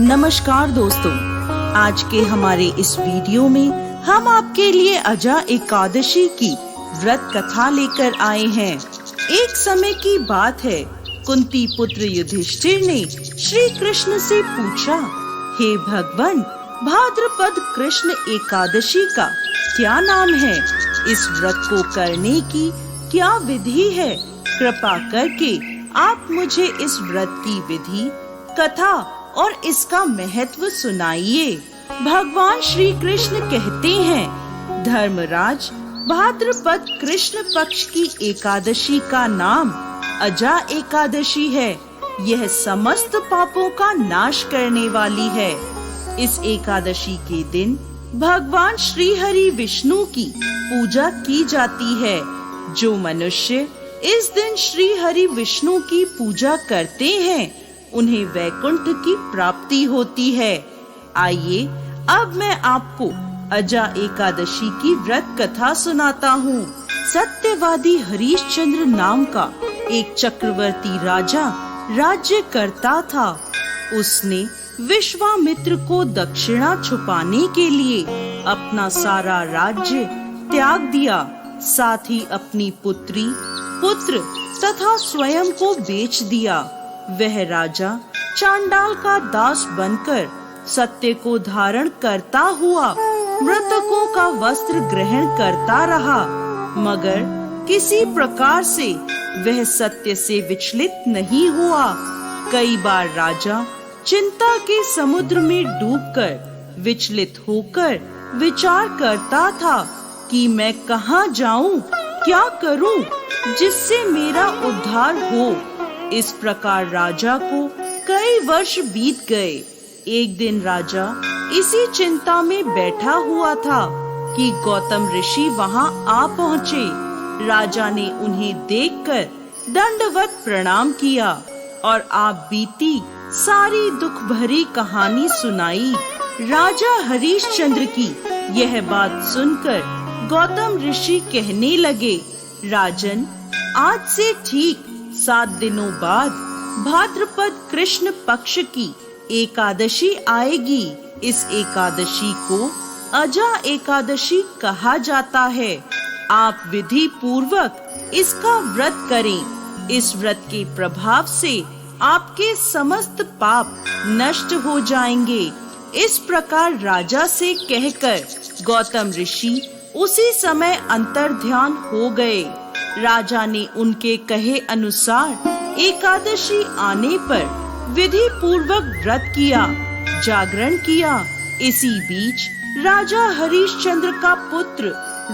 नमस्कार दोस्तों, आज के हमारे इस वीडियो में हम आपके लिए अजा एकादशी की व्रत कथा लेकर आए हैं। एक समय की बात है, कुंती पुत्र युधिष्ठिर ने श्री कृष्ण से पूछा, हे भगवान, भाद्रपद कृष्ण एकादशी का क्या नाम है? इस व्रत को करने की क्या विधि है? कृपा करके आप मुझे इस व्रत की विधि, कथा और इसका महत्व सुनाइए। भगवान श्री कृष्ण कहते हैं, धर्मराज, भाद्रपद कृष्ण पक्ष की एकादशी का नाम अजा एकादशी है। यह समस्त पापों का नाश करने वाली है। इस एकादशी के दिन भगवान श्री हरि विष्णु की पूजा की जाती है। जो मनुष्य इस दिन श्री हरि विष्णु की पूजा करते हैं, उन्हें वैकुंठ की प्राप्ति होती है। आइए अब मैं आपको अजा एकादशी की व्रत कथा सुनाता हूँ। सत्यवादी हरिश्चंद्र नाम का एक चक्रवर्ती राजा राज्य करता था। उसने विश्वामित्र को दक्षिणा छुपाने के लिए अपना सारा राज्य त्याग दिया, साथ ही अपनी पुत्री, पुत्र तथा स्वयं को बेच दिया। वह राजा चांडाल का दास बनकर सत्य को धारण करता हुआ मृतकों का वस्त्र ग्रहण करता रहा, मगर किसी प्रकार से वह सत्य से विचलित नहीं हुआ। कई बार राजा चिंता के समुद्र में डूबकर विचलित होकर विचार करता था कि मैं कहाँ जाऊं, क्या करूं जिससे मेरा उद्धार हो। इस प्रकार राजा को कई वर्ष बीत गए। एक दिन राजा इसी चिंता में बैठा हुआ था कि गौतम ऋषि वहां आ पहुँचे। राजा ने उन्हें देखकर दंडवत प्रणाम किया और आप बीती सारी दुख भरी कहानी सुनाई। राजा हरिश्चंद्र की यह बात सुनकर गौतम ऋषि कहने लगे, राजन, आज से ठीक 7 दिनों बाद भाद्रपद कृष्ण पक्ष की एकादशी आएगी। इस एकादशी को अजा एकादशी कहा जाता है। आप विधि पूर्वक इसका व्रत करें। इस व्रत के प्रभाव से आपके समस्त पाप नष्ट हो जाएंगे। इस प्रकार राजा से कहकर गौतम ऋषि उसी समय अंतर्ध्यान हो गए। राजा ने उनके कहे अनुसार एकादशी आने पर विधि पूर्वक व्रत किया, जागरण किया। इसी बीच राजा हरिश्चंद्र का पुत्र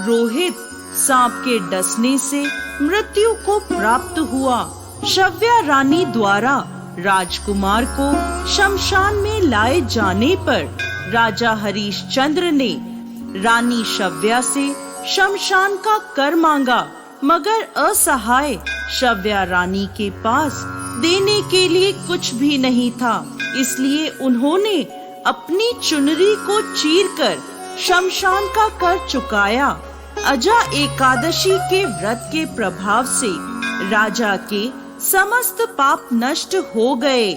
रोहित सांप के डसने से मृत्यु को प्राप्त हुआ। शव्या रानी द्वारा राजकुमार को शमशान में लाए जाने पर राजा हरिश्चंद्र ने रानी शव्या से शमशान का कर मांगा, मगर असहाय शव्या रानी के पास देने के लिए कुछ भी नहीं था। इसलिए उन्होंने अपनी चुनरी को चीरकर शमशान का कर चुकाया। अजा एकादशी के व्रत के प्रभाव से राजा के समस्त पाप नष्ट हो गए।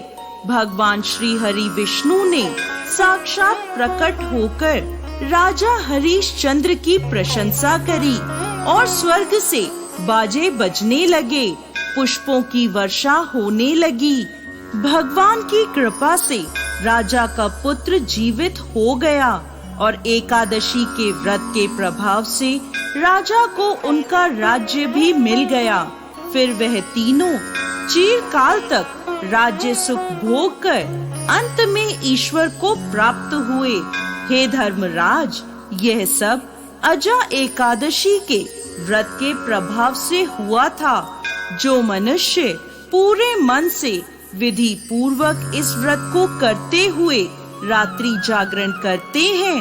भगवान श्री हरि विष्णु ने साक्षात प्रकट होकर राजा हरिश्चंद्र की प्रशंसा करी और स्वर्ग से बाजे बजने लगे, पुष्पों की वर्षा होने लगी। भगवान की कृपा से राजा का पुत्र जीवित हो गया और एकादशी के व्रत के प्रभाव से राजा को उनका राज्य भी मिल गया। फिर वह तीनों चिरकाल तक राज्य सुख भोग कर अंत में ईश्वर को प्राप्त हुए। हे धर्मराज, यह सब अजा एकादशी के व्रत के प्रभाव से हुआ था। जो मनुष्य पूरे मन से विधि पूर्वक इस व्रत को करते हुए रात्रि जागरण करते हैं,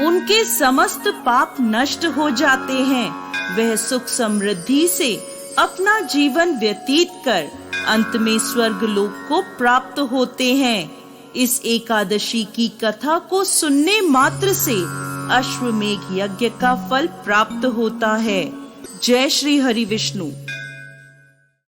उनके समस्त पाप नष्ट हो जाते हैं। वह सुख समृद्धि से अपना जीवन व्यतीत कर अंत में स्वर्ग लोक को प्राप्त होते हैं। इस एकादशी की कथा को सुनने मात्र से अश्वमेघ यज्ञ का फल प्राप्त होता है। जय श्री हरि विष्णु।